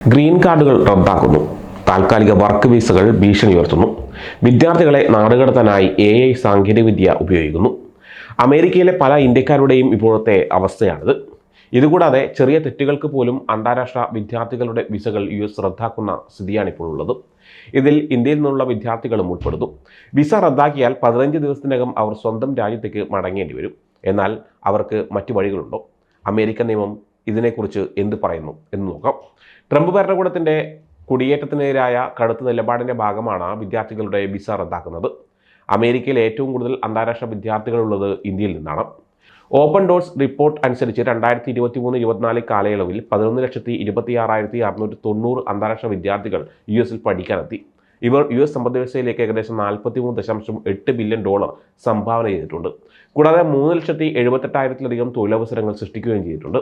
Green കാർഡുകൾ റദ്ദാക്കുന്നു. താൽക്കാലിക വർക്ക് വിസകൾ ഭീഷണി ഉയർത്തുന്നു. വിദ്യാർത്ഥികളെ നാടുകടത്താനായി AI സാങ്കേതികവിദ്യ ഉപയോഗിക്കുന്നു. അമേരിക്കയിലെ പല ഇന്ത്യക്കാരുടെയും ഇപ്പോഴത്തെ അവസ്ഥയാണിത്. ഇതുകൂടാതെ ചെറിയ തെറ്റുകൾക്ക് പോലും അന്താരാഷ്ട്ര വിദ്യാർത്ഥികളുടെ വിസകൾ US റദ്ദാക്കുന്ന സ്ഥിതിയാണിപ്പോൾ ഉള്ളത്. ഇതിൽ ഇന്ത്യയിൽ നിന്നുള്ള വിദ്യാർത്ഥികളും ഉൾപ്പെടുന്നു. വിസ റദ്ദാക്കിയാൽ 15 ദിവസത്തിനകം അവർ സ്വന്തം രാജ്യത്തേക്ക് മടങ്ങേണ്ടി വരും. എന്നാൽ അവർക്ക് മറ്റു വഴികളുണ്ടോ? അമേരിക്കൻ നിയമം ഇതിനെക്കുറിച്ച് എന്ത് പറയുന്നു എന്ന് നോക്കാം. ട്രംപ് ഭരണകൂടത്തിൻ്റെ കുടിയേറ്റത്തിനെതിരായ കടുത്ത നിലപാടിൻ്റെ ഭാഗമാണ് വിദ്യാർത്ഥികളുടെ വിസ റദ്ദാക്കുന്നത്. അമേരിക്കയിൽ ഏറ്റവും കൂടുതൽ അന്താരാഷ്ട്ര വിദ്യാർത്ഥികളുള്ളത് ഇന്ത്യയിൽ നിന്നാണ്. ഓപ്പൺ ഡോർസ് റിപ്പോർട്ട് അനുസരിച്ച് 2023-24 കാലയളവിൽ 11,26,690 അന്താരാഷ്ട്ര വിദ്യാർത്ഥികൾ US പഠിക്കാനെത്തി. ഇവർ US സമ്പദ്വ്യവസ്ഥയിലേക്ക് ഏകദേശം $43.8 ബില്യൺ സംഭാവന ചെയ്തിട്ടുണ്ട്. കൂടാതെ 3,78,000-ലധികം തൊഴിലവസരങ്ങൾ സൃഷ്ടിക്കുകയും ചെയ്തിട്ടുണ്ട്.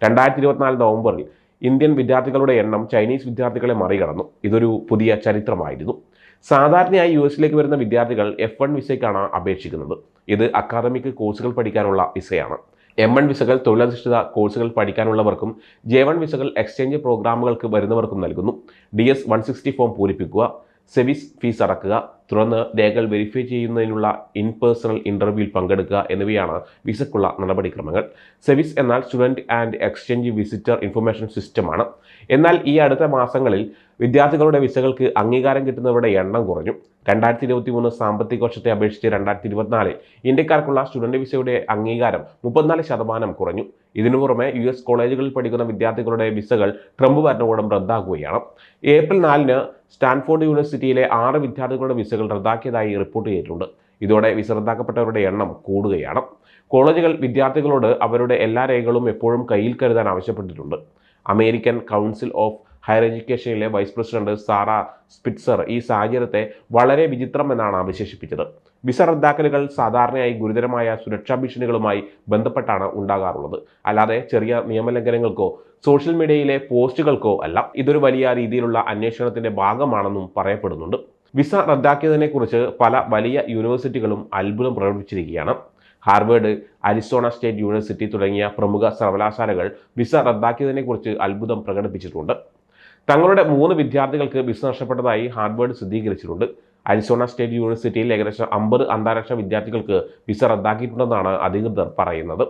2024 നവംബറിൽ ഇന്ത്യൻ വിദ്യാർത്ഥികളുടെ എണ്ണം ചൈനീസ് വിദ്യാർത്ഥികളെ മറികടന്നു. ഇതൊരു പുതിയ ചരിത്രമായിരുന്നു. സാധാരണയായി US വരുന്ന വിദ്യാർത്ഥികൾ F1 വിസയ്ക്കാണ് അപേക്ഷിക്കുന്നത്. ഇത് അക്കാദമിക് കോഴ്സുകൾ പഠിക്കാനുള്ള വിസയാണ്. M1 വിസകൾ തൊഴിലധിഷ്ഠിത കോഴ്സുകൾ പഠിക്കാനുള്ളവർക്കും J1 വിസകൾ എക്സ്ചേഞ്ച് പ്രോഗ്രാമുകൾക്ക് വരുന്നവർക്കും നൽകുന്നു. DS-160 ഫോം പൂരിപ്പിക്കുക, സെവിസ് ഫീസ് അടക്കുക, തുടർന്ന് രേഖകൾ വെരിഫൈ ചെയ്യുന്നതിനുള്ള ഇൻപേഴ്സണൽ ഇൻ്റർവ്യൂവിൽ പങ്കെടുക്കുക എന്നിവയാണ് വിസയ്ക്കുള്ള നടപടിക്രമങ്ങൾ. സെവിസ് എന്നാൽ student and exchange visitor information സിസ്റ്റമാണ്. എന്നാൽ ഈ അടുത്ത മാസങ്ങളിൽ വിദ്യാർത്ഥികളുടെ വിസകൾക്ക് അംഗീകാരം കിട്ടുന്നവരുടെ എണ്ണം കുറഞ്ഞു. 2023 സാമ്പത്തിക വർഷത്തെ അപേക്ഷിച്ച് 2024 ഇന്ത്യക്കാർക്കുള്ള സ്റ്റുഡൻറ്റ് വിസയുടെ അംഗീകാരം 34% കുറഞ്ഞു. ഇതിനു പുറമെ US കോളേജുകളിൽ പഠിക്കുന്ന വിദ്യാർത്ഥികളുടെ വിസകൾ ട്രംപ് ഭരണകൂടം റദ്ദാക്കുകയാണ്. ഏപ്രിൽ 4-ന് സ്റ്റാൻഫോർഡ് യൂണിവേഴ്സിറ്റിയിലെ 6 വിദ്യാർത്ഥികളുടെ വിസകൾ റദ്ദാക്കിയതായി റിപ്പോർട്ട് ചെയ്തിട്ടുണ്ട്. ഇതോടെ വിസ റദ്ദാക്കപ്പെട്ടവരുടെ എണ്ണം കൂടുകയാണ്. കോളേജുകൾ വിദ്യാർത്ഥികളോട് അവരുടെ എല്ലാ രേഖകളും എപ്പോഴും കയ്യിൽ കരുതാൻ ആവശ്യപ്പെട്ടിട്ടുണ്ട്. അമേരിക്കൻ കൗൺസിൽ ഓഫ് ഹയർ എഡ്യൂക്കേഷനിലെ വൈസ് പ്രസിഡന്റ് സാറ സ്പിറ്റ്സർ ഈ സാഹചര്യത്തെ വളരെ വിചിത്രം എന്നാണ് വിശേഷിപ്പിച്ചത്. വിസ റദ്ദാക്കലുകൾ സാധാരണയായി ഗുരുതരമായ സുരക്ഷാ ഭീഷണികളുമായി ബന്ധപ്പെട്ടാണ് ഉണ്ടാകാറുള്ളത്, അല്ലാതെ ചെറിയ നിയമലംഘനങ്ങൾക്കോ സോഷ്യൽ മീഡിയയിലെ പോസ്റ്റുകൾക്കോ അല്ല. ഇതൊരു വലിയ രീതിയിലുള്ള അന്വേഷണത്തിന്റെ ഭാഗമാണെന്നും പറയപ്പെടുന്നുണ്ട്. വിസ റദ്ദാക്കിയതിനെക്കുറിച്ച് പല വലിയ യൂണിവേഴ്സിറ്റികളും അത്ഭുതം പ്രകടിപ്പിച്ചിരിക്കുകയാണ്. ഹാർവേഡ്, അരിസോണ സ്റ്റേറ്റ് യൂണിവേഴ്സിറ്റി തുടങ്ങിയ പ്രമുഖ സർവകലാശാലകൾ വിസ റദ്ദാക്കിയതിനെക്കുറിച്ച് അത്ഭുതം പ്രകടിപ്പിച്ചിട്ടുണ്ട്. തങ്ങളുടെ 3 വിദ്യാർത്ഥികൾക്ക് വിസ നഷ്ടപ്പെട്ടതായി ഹാർവേഡ് സ്ഥിരീകരിച്ചിട്ടുണ്ട്. അരിസോണ സ്റ്റേറ്റ് യൂണിവേഴ്സിറ്റിയിൽ ഏകദേശം 50 അന്താരാഷ്ട്ര വിദ്യാർത്ഥികൾക്ക് വിസ റദ്ദാക്കിയിട്ടുണ്ടെന്നാണ് അധികൃതർ പറയുന്നത്.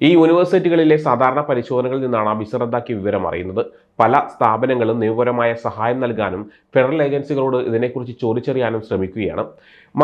ഈ യൂണിവേഴ്സിറ്റികളിലെ സാധാരണ പരിശോധനകളിൽ നിന്നാണ് വിസ റദ്ദാക്കിയ വിവരം അറിയുന്നത്. പല സ്ഥാപനങ്ങളും നിയമപരമായ സഹായം നൽകാനും ഫെഡറൽ ഏജൻസികളോട് ഇതിനെക്കുറിച്ച് ചോദിച്ചറിയാനും ശ്രമിക്കുകയാണ്.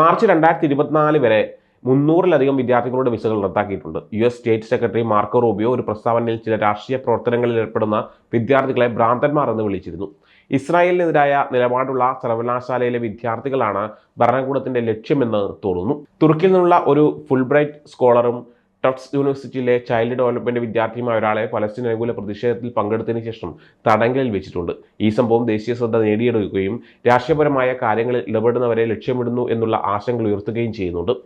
മാർച്ച് 2024 വരെ 300-ലധികം വിദ്യാർത്ഥികളുടെ വിസകൾ റദ്ദാക്കിയിട്ടുണ്ട്. US state secretary Marco Rubio ഒരു പ്രസ്താവനയിൽ ചില രാഷ്ട്രീയ പ്രവർത്തനങ്ങളിൽ ഏർപ്പെടുന്ന വിദ്യാർത്ഥികളെ ഭ്രാന്തന്മാർ എന്ന് വിളിച്ചിരുന്നു. ഇസ്രായേലിനെതിരായ നിലപാടുള്ള സർവകലാശാലയിലെ വിദ്യാർത്ഥികളാണ് ഭരണകൂടത്തിന്റെ ലക്ഷ്യമെന്ന് തോന്നുന്നു. തുർക്കിയിൽ നിന്നുള്ള ഒരു ഫുൾബ്രൈറ്റ് സ്കോളറും ടഫ്റ്റ്സ് യൂണിവേഴ്സിറ്റിയിലെ ചൈൽഡ് ഡെവലപ്മെന്റ് വിദ്യാർത്ഥിയുമായ ഒരാളെ പലസ്തീൻ അനുകൂല പ്രതിഷേധത്തിൽ പങ്കെടുത്തതിന് ശേഷം തടങ്കലിൽ വെച്ചിട്ടുണ്ട്. ഈ സംഭവം ദേശീയ ശ്രദ്ധ നേടിയെടുക്കുകയും രാഷ്ട്രീയപരമായ കാര്യങ്ങളിൽ ഇടപെടുന്നവരെ ലക്ഷ്യമിടുന്നു എന്നുള്ള ആശങ്കകൾ ഉയർത്തുകയും ചെയ്യുന്നുണ്ട്.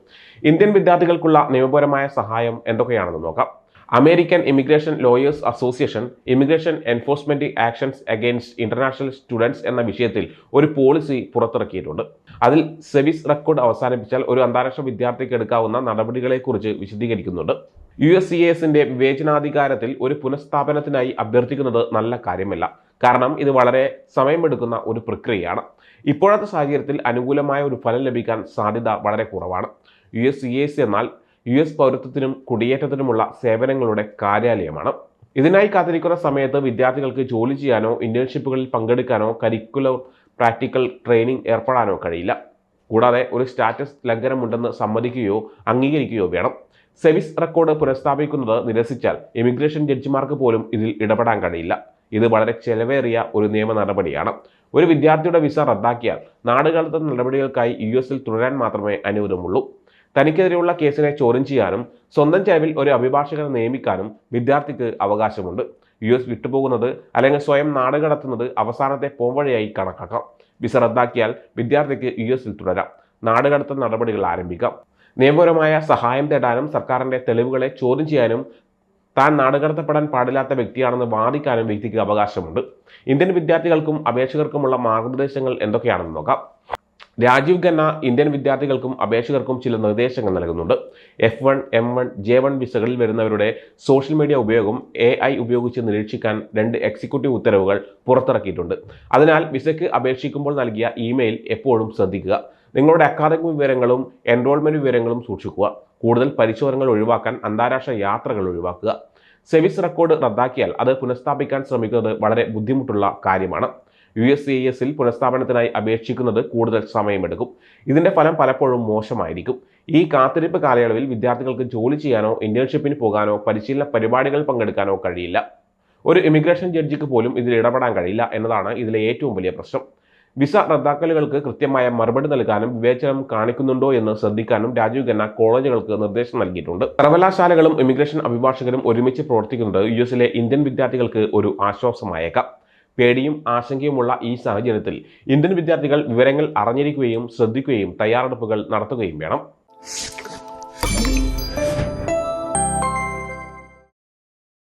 ഇന്ത്യൻ വിദ്യാർത്ഥികൾക്കുള്ള നിയമപരമായ സഹായം എന്തൊക്കെയാണെന്ന് നോക്കാം. American immigration lawyers association immigration enforcement actions against international students എന്ന വിഷയത്തിൽ ഒരു പോളിസി പുറത്തിറക്കിയിട്ടുണ്ട്. അതിൽ സെവിസ് റെക്കോർഡ് അവസാനിപ്പിച്ചാൽ ഒരു അന്താരാഷ്ട്ര വിദ്യാർത്ഥിക്ക് എടുക്കാവുന്ന നടപടികളെക്കുറിച്ച് വിശദീകരിക്കുന്നുണ്ട്. USCISന്റെ വിവേചനാധികാരത്തിൽ ഒരു പുനഃസ്ഥാപനത്തിനായി അഭ്യർത്ഥിക്കുന്നത് നല്ല കാര്യമല്ല. കാരണം ഇത് വളരെ സമയമെടുക്കുന്ന ഒരു പ്രക്രിയയാണ്. ഇപ്പോഴത്തെ സാഹചര്യത്തിൽ അനുകൂലമായ ഒരു ഫലം ലഭിക്കാൻ സാധ്യത വളരെ കുറവാണ്. USCIS എന്നാൽ US പൗരത്വത്തിനും കുടിയേറ്റത്തിനുമുള്ള സേവനങ്ങളുടെ കാര്യാലയമാണ്. ഇതിനായി കാത്തിരിക്കുന്ന സമയത്ത് വിദ്യാർത്ഥികൾക്ക് ജോലി ചെയ്യാനോ ഇന്റേൺഷിപ്പുകളിൽ പങ്കെടുക്കാനോ കരിക്കുലർ പ്രാക്ടിക്കൽ ട്രെയിനിങ് ഏർപ്പെടാനോ കഴിയില്ല. കൂടാതെ ഒരു സ്റ്റാറ്റസ് ലംഘനമുണ്ടെന്ന് സമ്മതിക്കുകയോ അംഗീകരിക്കുകയോ വേണം. സെവിസ് റെക്കോർഡ് പുനഃസ്ഥാപിക്കുന്നത് നിരസിച്ചാൽ ഇമിഗ്രേഷൻ ജഡ്ജിമാർക്ക് പോലും ഇതിൽ ഇടപെടാൻ കഴിയില്ല. ഇത് വളരെ ചെലവേറിയ ഒരു നിയമ നടപടിയാണ്. ഒരു വിദ്യാർത്ഥിയുടെ വിസ റദ്ദാക്കിയാൽ നാടുകടത്തൽ നടപടികൾക്കായി US-ൽ തുടരാൻ മാത്രമേ അനുവദമുള്ളൂ. തനിക്കെതിരെയുള്ള കേസിനെ ചോദ്യം ചെയ്യാനും സ്വന്തം ചെലവിൽ ഒരു അഭിഭാഷകനെ നിയമിക്കാനും വിദ്യാർത്ഥിക്ക് അവകാശമുണ്ട്. US വിട്ടുപോകുന്നത് അല്ലെങ്കിൽ സ്വയം നാടുകടത്തുന്നത് അവസാനത്തെ പോംവഴിയായി കണക്കാക്കാം. വിസ റദ്ദാക്കിയാൽ വിദ്യാർത്ഥിക്ക് US-ൽ തുടരാം, നാടുകടത്തൽ നടപടികൾ ആരംഭിക്കാം. നിയമപരമായ സഹായം തേടാനും സർക്കാരിൻ്റെ തെളിവുകളെ ചോദ്യം ചെയ്യാനും താൻ നാടുകടത്തപ്പെടാൻ പാടില്ലാത്ത വ്യക്തിയാണെന്ന് വാദിക്കാനും വ്യക്തിക്ക് അവകാശമുണ്ട്. ഇന്ത്യൻ വിദ്യാർത്ഥികൾക്കും അപേക്ഷകർക്കുമുള്ള മാർഗനിർദ്ദേശങ്ങൾ എന്തൊക്കെയാണെന്ന് നോക്കാം. രാജീവ് ഖന്ന ഇന്ത്യൻ വിദ്യാർത്ഥികൾക്കും അപേക്ഷകർക്കും ചില നിർദ്ദേശങ്ങൾ നൽകുന്നുണ്ട്. F1, M1, J1 വിസകളിൽ വരുന്നവരുടെ സോഷ്യൽ മീഡിയ ഉപയോഗം AI ഉപയോഗിച്ച് നിരീക്ഷിക്കാൻ 2 എക്സിക്യൂട്ടീവ് ഉത്തരവുകൾ പുറത്തിറക്കിയിട്ടുണ്ട്. അതിനാൽ വിസയ്ക്ക് അപേക്ഷിക്കുമ്പോൾ നൽകിയ ഇമെയിൽ എപ്പോഴും ശ്രദ്ധിക്കുക. നിങ്ങളുടെ അക്കാദമിക് വിവരങ്ങളും എൻറോൾമെന്റ് വിവരങ്ങളും സൂക്ഷിക്കുക. കൂടുതൽ പരിശോധനകൾ ഒഴിവാക്കാൻ അന്താരാഷ്ട്ര യാത്രകൾ ഒഴിവാക്കുക. സെവിസ് റെക്കോർഡ് റദ്ദാക്കിയാൽ അത് പുനഃസ്ഥാപിക്കാൻ ശ്രമിക്കുന്നത് വളരെ ബുദ്ധിമുട്ടുള്ള കാര്യമാണ്. USCISൽ പുനഃസ്ഥാപനത്തിനായി അപേക്ഷിക്കുന്നത് കൂടുതൽ സമയമെടുക്കും. ഇതിന്റെ ഫലം പലപ്പോഴും മോശമായിരിക്കും. ഈ കാത്തിരിപ്പ് കാലയളവിൽ വിദ്യാർത്ഥികൾക്ക് ജോലി ചെയ്യാനോ ഇന്റേൺഷിപ്പിന് പോകാനോ പരിശീലന പരിപാടികളിൽ പങ്കെടുക്കാനോ കഴിയില്ല. ഒരു ഇമിഗ്രേഷൻ ജഡ്ജിക്ക് പോലും ഇതിൽ ഇടപെടാൻ കഴിയില്ല എന്നതാണ് ഇതിലെ ഏറ്റവും വലിയ പ്രശ്നം. വിസ റദ്ദാക്കലുകൾക്ക് കൃത്യമായ മറുപടി നൽകാനും വിവേചനം കാണിക്കുന്നുണ്ടോ എന്ന് ശ്രദ്ധിക്കാനും രാജീവ് ഖന്ന കോളേജുകൾക്ക് നിർദ്ദേശം നൽകിയിട്ടുണ്ട്. സർവകലാശാലകളും ഇമിഗ്രേഷൻ അഭിഭാഷകരും ഒരുമിച്ച് പ്രവർത്തിക്കുന്നത് യുഎസിലെ ഇന്ത്യൻ വിദ്യാർത്ഥികൾക്ക് ഒരു ആശ്വാസമായേക്കാം. പേടിയും ആശങ്കയുമുള്ള ഈ സാഹചര്യത്തിൽ ഇന്ത്യൻ വിദ്യാർത്ഥികൾ വിവരങ്ങൾ അറിഞ്ഞിരിക്കുകയും ശ്രദ്ധിക്കുകയും തയ്യാറെടുപ്പുകൾ നടത്തുകയും വേണം.